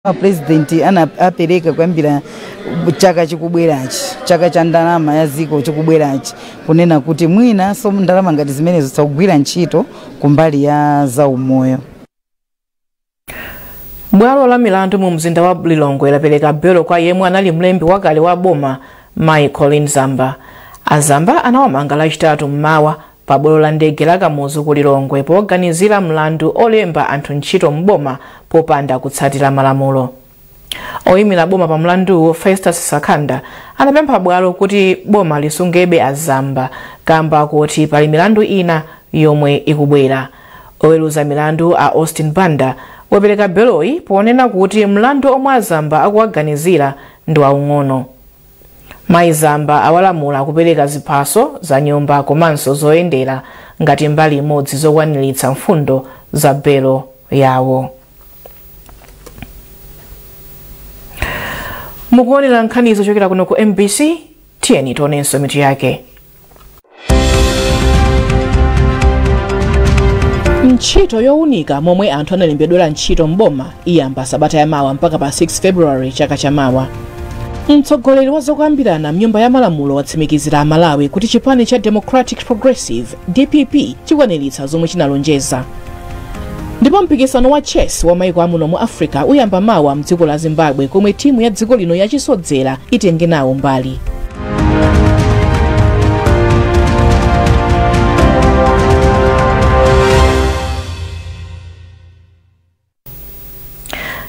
President apereka kwambira chaka chikubwerachi, chaka cha ndalama ya ziko chikubwerachi, kunena kuti mwina so ndalama ngati zimene zitsagwira ntchito kumbali ya zaumoyo. Bwalo la milandu mu mzinda wa Lilongwe lapereka belo kwa yemwe anali mlembi wakale wa boma Mai Colin Zamba. Azamba anawamanga lachitatu mmawa pa bwalo la ndege la Kamuzu ku Lilongwe poganizira mlandu olemba anthu ntchito mboma popanda kutsatira malamulo. Oyimira boma pa mlandu Festus Sakanda anapempha bwalo kuti boma lisungebe Azamba kamba kuti pali milandu ina yomwe ikubwera. Oweruza milandu a Austin Banda wapereka beloi ponena kuti mlandu omwe Azamba akuwaganizira ndi waung'ono. Mai Zamba awalamula kupereka ziphaso za nyumba komanso zoyendera ngati mbali imodzi zokwaniritsa mfundo za belo yawo. Mukuonera nkhani zochokera kuno ku MBC, tiyeni tionenso mitu yake. Ntchito yowunika momwe anthu analembedwera ntchito mboma iyamba sabata yamawa mpaka pa 6 February chaka chamawa. Mtsogoleri wa zokambirana mnyumba ya malamulo watsimikizira Malawi kuti chipani cha Democratic Progressive DPP chikwaniritsa zomwe chinalonjeza. Ndipo mpikisano wa chess wa maiko amuno mu Africa uyamba mawa mdziko la Zimbabwe komwe timu ya dziko lino yachisodzera itenge nawo mbali.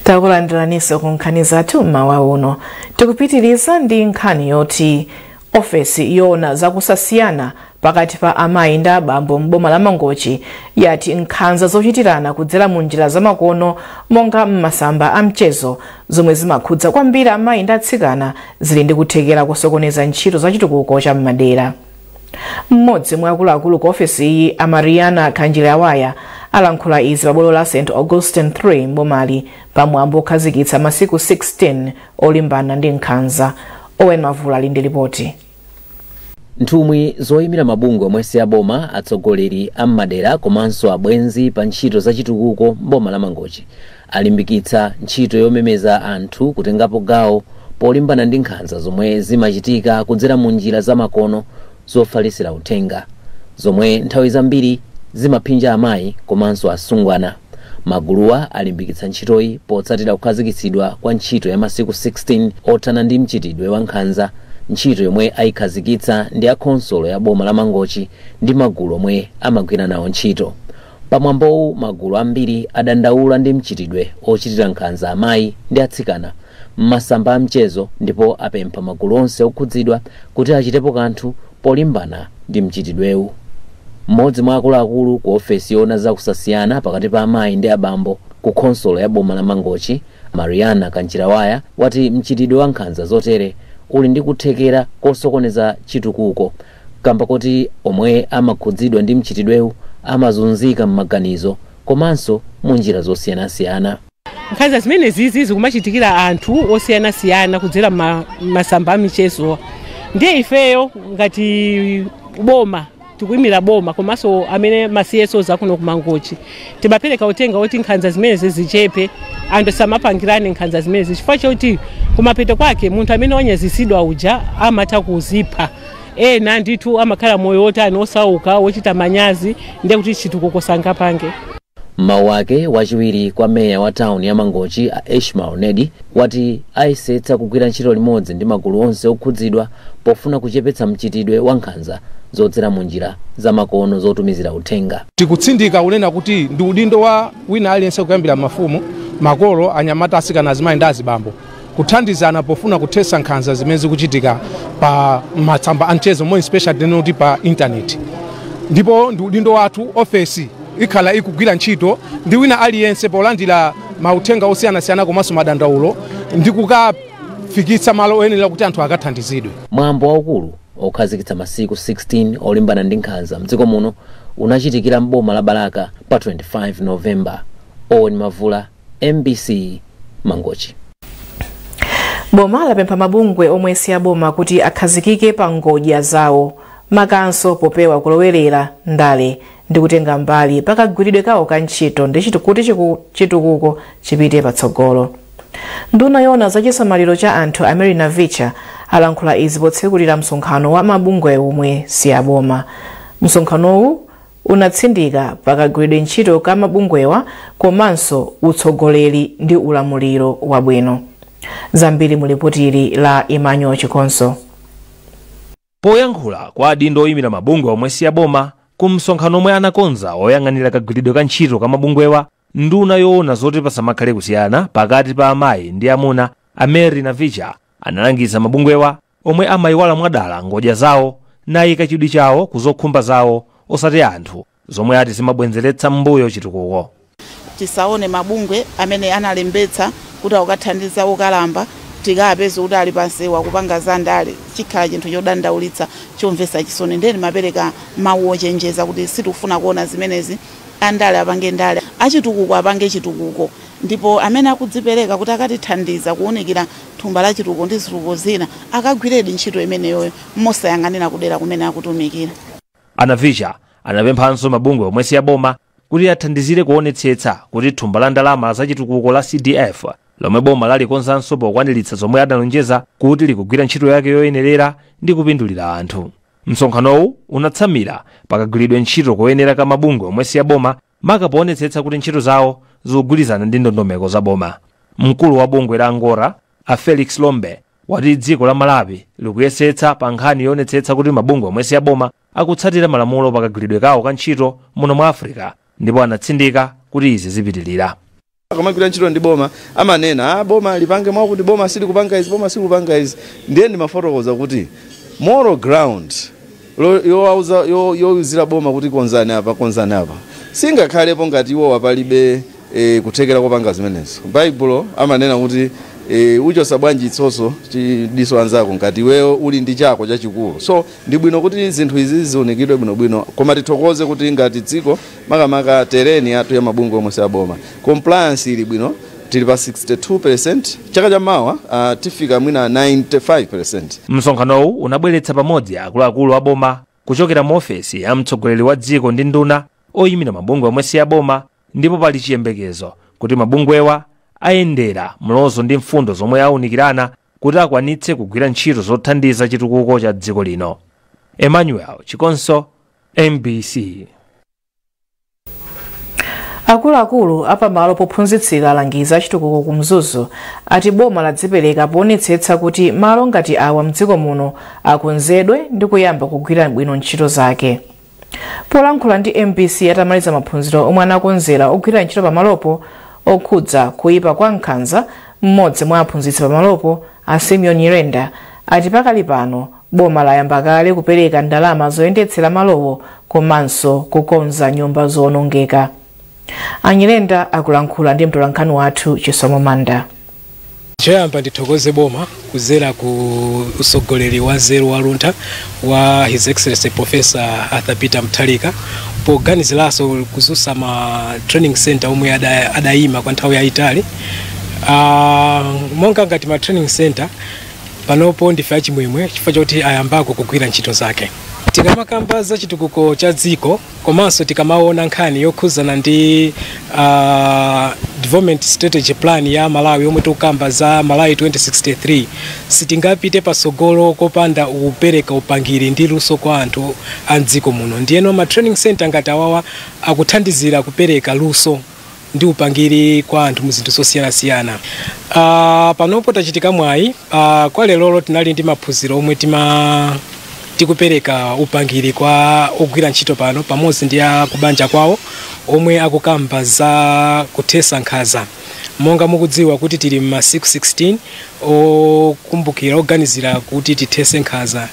Takulandiraniso ku nkhani zathu mmawa uno. Tikupitiriza ndi nkhani yoti ofesi yona zakusasiyana pakati pa amayi ndi abambo mboma la Mangochi yati nkhanza zochitirana kudzera mu njira zamakono monga mmasamba amchezo zomwe zimakhudza kwambiri amayi ndi atsikana zili ndi kuthekera kusokoneza ntchito za chitukuko cha m'madera. Mmodzi mwa akuluakulu ku ofesi iyi Amariana Kanjilawaya alankhula izi pa bwalo la St. Augustine 3 mbomali pamwambo okhazikitsa masiku 16 olimbana ndi nkhanza. Owen Mavula ali ndi ripoti. Nthumwi zoyimira mabungwe omwe si aboma, atsogoleri am'madera komanso abwenzi pa ntchito za chitukuko mboma la Mangochi alimbikitsa ntchito yomemeza anthu kutengapo gawo polimbana ndi nkhanza zomwe zimachitika kudzera mu njira zamakono zofalisira uthenga zomwe nthawi zambiri zimaphinja amayi komanso asungwana. Maguluwa alimbikitsa ntchitoyi potsatira kukhazikitsidwa kwa ntchito ya masiku 16 othana ndi mchitidwe wa nkhanza, ntchito yomwe ayikhazikitsa ndi akhonsolo ya boma la Mangochi ndi magulu omwe amagwira nawo ntchito. Pamwambowu magulu ambiri adandaula ndi mchitidwe ochitira nkhanza amayi ndi atsikana mmasamba amchezo, ndipo apempha magulu onse okhudzidwa kuti achitepo kanthu polimbana ndi mchitidwewu. Mmodzi mwa akuluakulu ku ofesi yona zakusasiyana pakati pa amayi ndi abambo ku khonsolo ya boma la Mangochi, Mariana Kanjilawaya, wati mchitidwe wa nkhanza zotere uli ndi kuthekera kosokoneza chitukuko kamba kuti omwe amakhudzidwa ndi mchitidwewu amazunzika m'maganizo komanso mu njira zosiyanasiyana. Nkhanza zimene zizi zikumachitikira anthu osiyanasiyana kudzera masamba amchezo. Ndiye ifeyo ngati boma tikuyimira boma komanso amene masiyeso zakuno ku Mangochi timapereka utenga oti nkhanza zimene zichepe anthu samapangirane nkhanza zimene chifukwa choti kumapeto kwake munthu amene wanyazisidwa uja amatha kuzipha ena ndithu amakhala moyo otani osauka wochita manyazi ndiye kuti chitukuko sangapange. Mawu ake wachiwiri kwa meya wa town ya Mangochi Ishmael Nedi wati ayisetsa kugwira ntchito limodzi ndi magulu onse okhudzidwa pofuna kuchepetsa mchitidwe wa nkhanza zodzera mu njira zamakono zotumizira uthenga. Tikutsindika unena kuti ndi udindo wa wina aliyense kuyambira mafumu, makolo, anyamata, asikana, azimayi ndi azibambo kuthandizana pofuna kuthesa nkhanza zimene zikuchitika pa masamba amchezo mo especially denoti pa internet. Ndipo ndi udindo wathu ofesi ikhala ikugwira ntchito ndi wina aliyense polandira mauthenga osiyanasiyana komanso madandaulo ndi kukafikitsa malo oyenera kuti anthu akathandizidwe. Mwambo waukulu okhazikitsa masiku 16 olimbana ndi nkhanza mdziko muno unachitikira mboma la Balaka pa 25 November. Owen Mavula, MBC, Mangochi. Boma lapempha mabungwe omwe si aboma kuti akhazikike pa ngodya zawo makanso popewa kulowerera ndale ndi kutenga mbali pakagwiridwe kawo ka ntchito ndi chitukuko chipite patsogolo. Nduna yona za chisamaliro cha anthu Mary Navicha alankhula izi potsekulira msonkhano wa mabungwe omwe si aboma. Msonkhanowu unatsindika pakagwiridwe ntchito ka mabungwewa komanso utsogoleri ndi ulamuliro wabwino. Zambiri mu lipoti la Emmanuel Chikonso. Poyankhula kwa adindo oyimira mabungwe omwe si aboma ku msonkhano omwe anakonza oyang'anira kagwiridwe ka ntchito ka mabungwewa, nduna yoona zoti pasamakhale kusiyana pakati pa amayi ndi amuna Mary Navicha analangiza mabungwewa omwe amayiwala mwadala ngodya zawo nayika chidwi chawo kuzokhumba zawo osati anthu zomwe ati zimabwenzeretsa mbuyo chitukuko. Tisaone mabungwe amene analembetsa kuti akathandiza okalamba tikapeza kuti ali pansewu kupanga zandale chikhala chinthu chodandaulitsa chomvetsa chisoni. Ndeni mapereka mawu ochenjeza kuti sitikufuna kuona zimenezi. Andale apange ndale, achitukuko apange chitukuko, ndipo amene akudzipereka kuti akatithandiza kuunikira thumba la chitukuko ndi zitukuko zina akagwiredi ntchito imeneyo mosayang'anira kudera kumene akutumikira. Navicha anapemphanso mabungwe omwe si aboma kuti athandizire kuonetsetsa kuti thumba la ndalama za chitukuko la CDF lomwe boma lalikonzanso pokwaniritsa zomwe adalonjeza kuti likugwira ntchito yake yoyenerera ndi kupindulira anthu. Msonkhanowu unatsamira pakagwiridwe ntchito koyenera ka mabungwe omwe si aboma makapoonetsetsa kuti ntchito zawo zikugwirizana ndi ndondomeko za boma. Mkulu wa bungwe la Angora Felix Lombe wati dziko la Malawi likuyesetsa pa nkhani yoonetsetsa kuti mabungwe omwe si aboma akutsatira malamulo pakagwiridwe kawo ka ntchito muno mwa Africa, ndipo anatsindika kuti izi zipitirira. Akamagwira ntchito ndi boma amanena boma lipange mwa kuti boma sili kupanga izi, boma sili kupanga izi. Ndiye ndimafotokoza kuti moral ground youzira boma kuti konzani apa singakhalepo ngati iwo apalibe kuthekera kopanga zimenezi. Baibulo amanena kuti uchosa bwanji itsotso chidiso anzako ngati iweyo uli ndi chako chachikulu. So ndi bwino kuti zinthu izi zionekidwe bwinobwino, koma tithokoze kuti ngati dziko makamaka tereni yathu ya mabungwe omwe si aboma compliance ili bwino, tili pa 62%, chaka chamawa tifika mwina 95%. Msonkhanowu unabweretsa pamodzi akuluakulu a boma kuchokera mu ofesi ya mtsogoleri wa dziko ndi nduna oyimira mabungwe omwe si aboma, ndipo pali chiyembekezo kuti mabungwewa ayendera mlozo ndi mfundo zomwe aunikirana kuti akwanitse kugwira ntchito zothandiza chitukuko cha dziko lino. Emmanuel Chikonso, MBC. Akuluakulu apamalo pophunzitsira alangiza chitukuko ku Mzuzu ati boma ladzipereka poonetsetsa kuti malo ngati awa mdziko muno akonzedwe ndi kuyamba kugwira bwino ntchito zake. Polankhula ndi MBC atamaliza maphunziro omwe anakonzera ogwira ntchito pamalopo okhudza kuyipa kwa nkhanza, mmodzi mwa aphunzitsi pamalopo Simeon Nyirenda ati pakali pano boma layamba kale kupereka ndalama zoyendetsera malowo komanso kukonza nyumba zoonongeka. Anyirenda akulankhula ndi mtolankhani wathu Chisomo Manda. Choyamba ndithokoze boma kuzera ku usogoleri wa Nzeru wa Luntha wa His Excellency Professor Arthur Peter Mutharika poganiziranso kuzusa ma training center omwe adayima kwa nthawi yayitali. Monga ngati ma training center panopo ndife achimwemwe chifukwa choti ayambako kugwira ntchito zake. Tikamakamba za chitukuko cha dziko komanso tikamaona nkhani yokhuzana ndi development strategy plan ya Malawi omwe tukamba za Malawi 2063 sitingapite pasogolo kopanda kupereka upangiri ndi luso kwa anthu a dziko muno. Ndiyeno ma training center ngati awawa akuthandizira kupereka luso ndi upangiri kwa anthu mu zinthu zosiyanasiyana. Panopo tachitika mwayi kwa lero tinali ndi maphunziro omwe tikupereka upangiri kwa ogwira ntchito pano pamodzi ndi kubanja kwawo omwe akukamba za kuthesa nkhanza. Monga mukudziwa kuti tili ma 616 okumbukira oganizira kuti tithese nkhanza.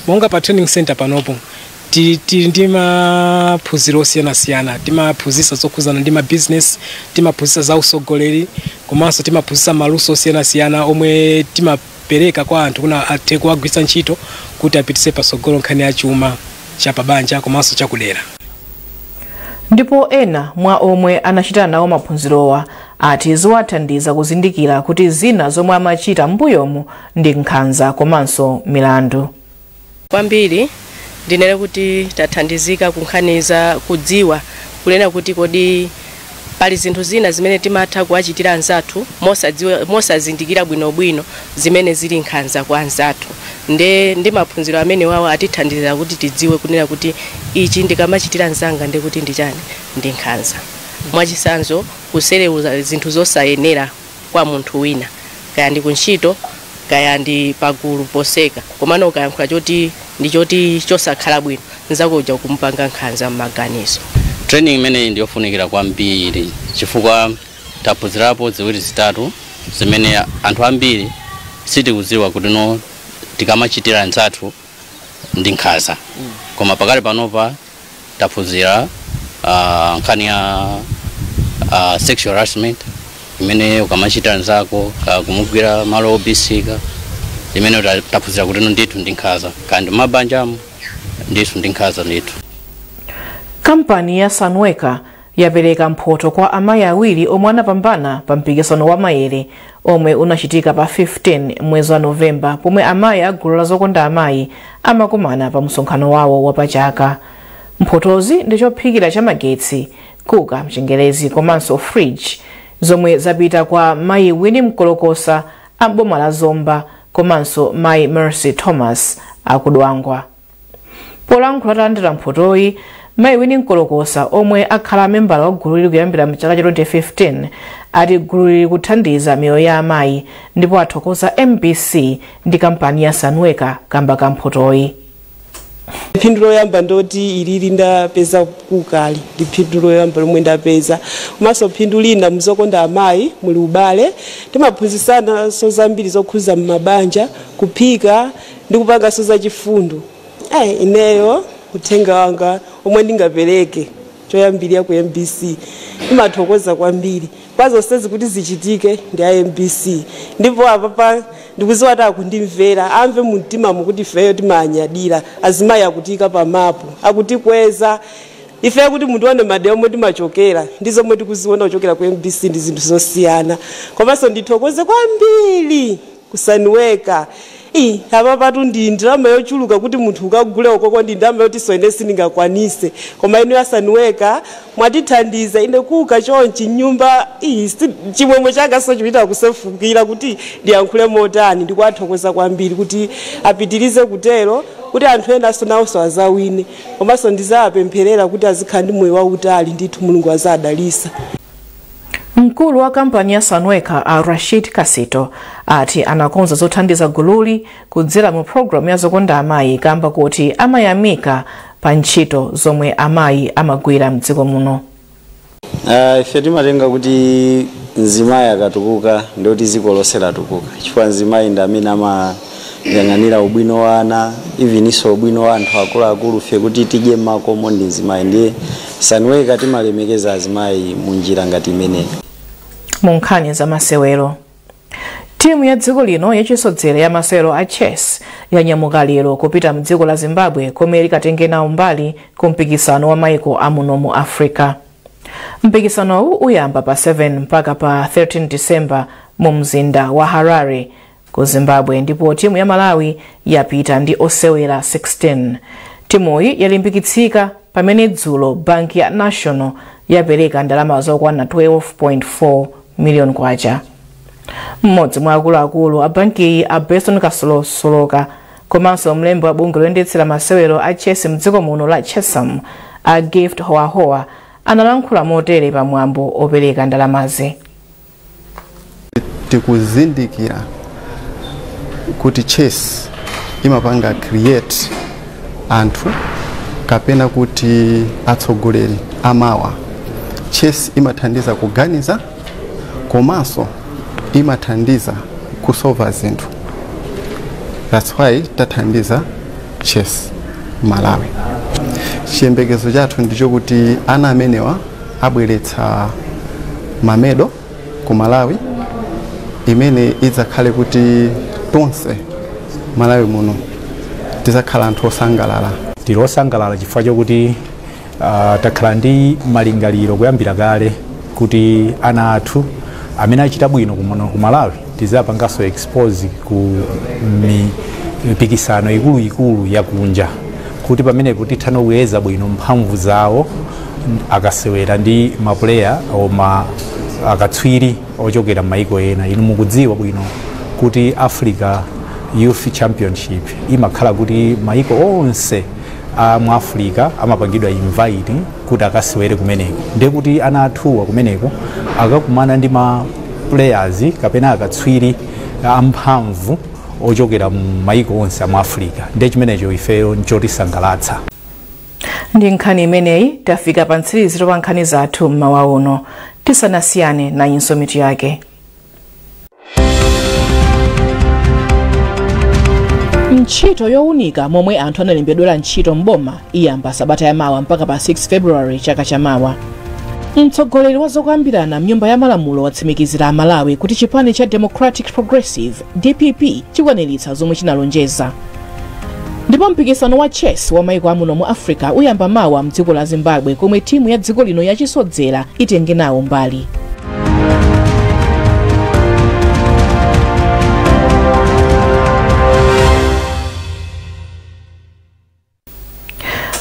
Monga pa training center panopo tili ndi maphunziro osiyanasiyana, timaphunzitsa zokhuzana ndi ma business, timaphunzitsa za usogoleri komanso timaphunzitsa maluso osiyanasiyana omwe timapereka kwa anthu kuna athe kuwagwiritsa ntchito kuti apitise pasogolo nkhani ya chuma cha pabanja komanso chakudera. Ndipo ena mwa omwe anachita nawo maphunzirowa ati ziwathandiza kuzindikira kuti zina zomwe amachita mbuyomu ndi nkhanza komanso milandu. Kwambiri ndinene kuti tathandizika kunkhaniza kudziwa kunena kuti kodi pali zinthu zina zimene timatha kuwachitira anzathu mosazindikira bwinobwino zimene zili nkhanza kwa anzathu. Ndi maphunziro amene wawo atithandizira kuti tidziwe kunena kuti ichi ndikamachitira anzanga ndi kuti ndichani ndi nkhanza. Mwachisanzo kuserewuza zinthu zosayenera kwa munthu wina, kaya ndi kuntchito kaya ndi pagulu poseka, komano ukayankhula choti ndi choti chosakhala bwino nzakuja kumpanga nkhanza m'maganizo. Training imene ndiyofunikira kwambiri chifukwa taphunzirapo ziwiri zitatu zimene anthu ambiri sitikudziwa kuti no tikamachitira anzathu ndi nkhanza. Koma pakale panopa taphunzira nkhani ya sexual harassment imene ukamachitira anzako kumugwira malo obisika imene taphunzira kuti no ndithu ndi nkhanza, kandi mabanjamu ndithu ndi nkhanza ndithu. Kampani ya Sanweka yapereka mphoto kwa amayi awiri omwe anapambana pa mpikisano wa maere omwe unachitika pa 15 mwezi wa Novemba, pomwe amayi a gulu la zokonda amayi amakumana pa msonkhano wawo wapachaka. Mphotozi ndi chophikira cha magetsi, kuka mchengerezi komanso fridge, zomwe zapita kwa mayi Winnie Mkolokosa a boma la Zomba komanso mayi Mercy Thomas akudwangwa. Polankhula atalandira mphotoyi, mayi Winnie Mkolokosa omwe akhala membala wa gulu lili kuyambira mchaka cha 2015 ati gulu lili kuthandiza miyoyo ya amayi ndipo athokoza MBC ndi kampani ya Sanweka kamba ka mphotoyi. Phindu loyamba ndoti ilili ndapeza kukali ndi phindu loyamba lomwe ndapeza, komanso phindu lina muzokonda amayi muli ubale timaphunzitsana zambiri zokhuza m'mabanja, kuphika ndi kupanga zachifundo. Ineyo uthenga wanga omwe ndingapereke choyambirira ku MBC timathokoza kwambiri kwa zonse kuti zichitike ndi a MBC, ndipo apa ndikuziwa kuti akundimvera amve mumtima mukuti ifeyo timanyadira azimayi akutika pa mapu akutikweza ife kuti mundione madera omwe timachokera ndi zomwe tikuziona kuchokera ku MBC ndi zinthu zosiyana. Komanso ndithokoze kwambiri kusanweka apa patu ndi ndalama yochuluka kuti munthu ukagule ukoko ndi ndalama yoti soine sindingakwanise, koma inu Sanweka mwatithandiza ine kuka chonchi nyumba chimwemwe changa sochipita kusefukira kuti ndiyankhule motani. Ndikuwathokoza kwambiri kuti apitirize kutero kuti anthu ena sonawonso azawine, komanso ndizawapempherera kuti azikhala ndi moyo wautali ndithu Mulungu azadalisa. Mkulu wa kampani ya Sanweka Rashid Kasito ati anakonza zothandiza gululi kudzera mu programu ya zokonda amayi kamba kuti amayamika pa ntchito zomwe amayi amagwira mdziko muno. Ife timatenga kuti nzimayi akatukuka ndoti dziko lonse latukuka, chifukwa nzimayi ndi amene amayang'anira ubwino wa ana, ivinso ubwino wa anthu akuluakulu, fe kuti tidye makomo ndi nzimayi. Ndiye Sanweka timalemekeza azimayi mu njira ngati imeneyi. Mu nkhani za masewero, timu ya dziko lino yachisodzera ya masewero a chess yanyamuka lero kupita mdziko la Zimbabwe komwe likatenge nawo mbali ku mpikisano wa maiko amuno mu Africa. Mpikisanowu uyamba pa 7 mpaka pa 13 Disemba mu mzinda wa Harare ku Zimbabwe, ndipo timu ya Malawi yapita ndi osewera 16. Timuyi yalimbikitsika pamene dzulo banki ya National yapereka ndalama zokwana 12.4 million kwacha. Mmodzi mwa akuluakulu a banki a Beston Kasolo komanso mlembi wa bungwe loyendetsera masewero a chess mdziko muno la Chessam a Gift Hoahoa analankhula motere pa mwambo opereka ndalamazi. Tikuzindikira kuti chess imapanga create anthu kapena kuti atsogoleri amawa. Chess imathandiza kuganiza komanso imathandiza kusolva zinthu. That's why tathandiza chess Malawi. Chiyembekezo chathu ndicho kuti ana amenewa abweretsa mamedo ku Malawi imene idzakhale kuti tonse Malawi muno tizakhala anthu osangalala. Tilosangalala chifukwa chokuti takhala ndi malingaliro kuyambira kale kuti ana athu amene achita bwino kuno ku Malawi tizapanganso expose ku mipikisano ikulu yakunja, kuti pamenepo tithano kuyeza bwino mphamvu zawo akasewera ndi mapuleya oma akatswiri ochokera m'mayiko ena. Inu mukudziwa bwino kuti Africa Youth Championship imakhala kuti mayiko onse mu Africa amapangidwa invite kuti akasewere kumeneko. Ndiye kuti ana athuwa kumeneko akakumana ndi ma players kapena akatswiri amphamvu ochokera mu mayiko onse mu Africa. Ndiye chimenecho ifeyo nchotisangalatsa. Ndi nkhani imeneyi tafika pa mtsiriziro pa nkhani zathu mmawa uno. Tisanasiyane na insomitu yake. Ntchito yowunika momwe anthu analembedwera ntchito mboma iyamba sabata yamawa mpaka pa 6 February chaka chamawa. Mtsogoleri wa zokambirana mnyumba ya malamulo watsimikizira Malawi kuti chipani cha Democratic Progressive DPP chikwaniritsa zomwe chinalonjeza. Ndipo mpikisano wa chess wa maiko amuno mu Africa uyamba mawa mdziko la Zimbabwe komwe timu ya dziko lino yachisodzera itenge nawo mbali.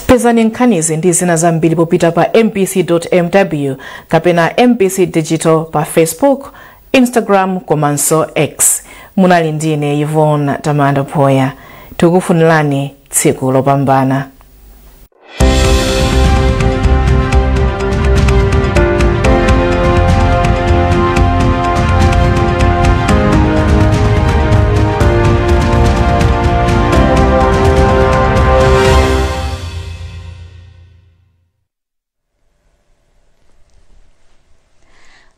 Pezani nkhanizi ndi zina zambiri popita pa mpc.mw kapena MPC Digital pa Facebook, Instagram komanso X. Munali ndine Yvonne Tamanda Poya. Tukufunirani tsiku lopambana.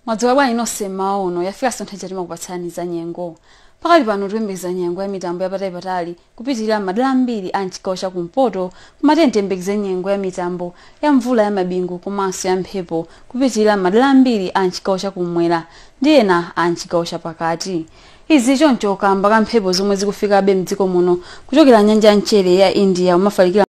Mwadzuka bwanji nonse maono yafika sonthaja timakupatsani za nyengo. Pakali pano tuyembekeza nyengo ya mitambo yapatali kupitirira madera ambiri a mchigawo chakumpoto kumatenti tiyembekeze nyengo ya mitambo ya mvula ya mabingu komanso ya mphepo kupitirira madera ambiri a mchigawo chakumwera ndi ena a mchigawo chapakati. Izi choncho kamba ka mphepo zomwe zikufikabe mdziko muno kuchokera nyanja ya Mchere ya India umafalikira